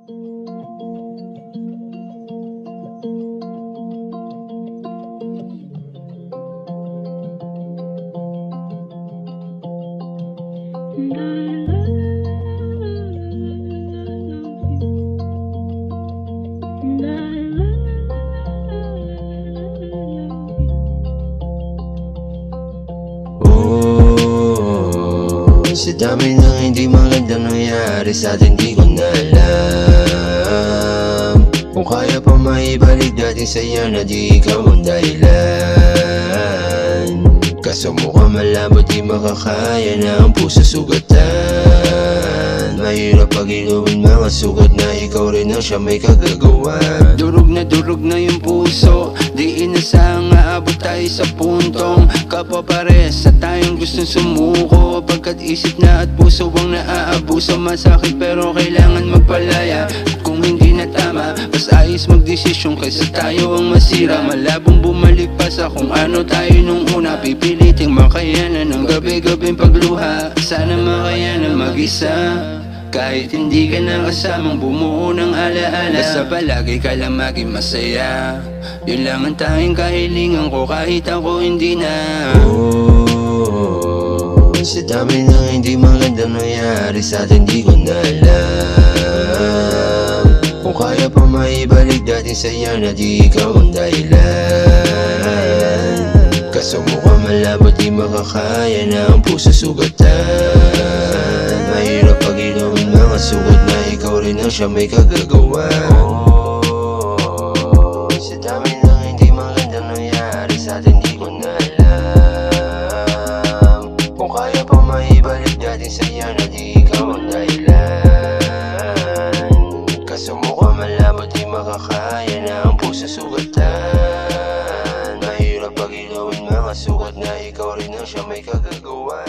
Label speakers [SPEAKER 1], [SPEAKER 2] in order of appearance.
[SPEAKER 1] Sa dami ng hindi magandang nangyari sa'tin, di ko na alam kung kaya pa maibalik dating saya na di ikaw ang dahilan. Kaso mukhang malabo, di makakaya na ang puso sugatan. Mahirap pag-inumin mga sugat na ikaw rin ang siya may kagagawa.
[SPEAKER 2] Durog na yung puso, di inasahang aabot tayo sa puntong kapapares sa tayong gustong sumuko. Pagkat isip na at puso ang naaabuso, masakit pero kailangan magpalaya. At kung hindi na tama, mas ayos magdesisyon kaysa tayo ang masira. Malabong bumalik pa sa kung ano tayo nung una, pipiliting makayanan ng gabi-gabing pagluha. Sana makayanan mag-isa kahit hindi ka na kasamang bumuo ng alaala. Basta palagi ka lang maging masaya, yun lang ang tanging kahilingan ko kahit ako hindi na.
[SPEAKER 1] Sa dami ng hindi magandang nangyari sa'tin, di ko na alam kung kaya pa maibalik dating saya na di ikaw ang dahilan. Kaso mukhang malabo, di makakaya na ang puso sugatan. Mahirap pag-inumin mga sugat na ikaw rin ang siya may kagagawa. Sa dami ng hindi magandang nangyari sa'tin, di ko na alam kung kaya pa maibalik dating saya na di ikaw ang dahilan. Kaso mukhang malabo, di makakaya na ang puso sugatan. Mahirap pag-inumin mga sugat na ikaw rin ang siya may kagagawa.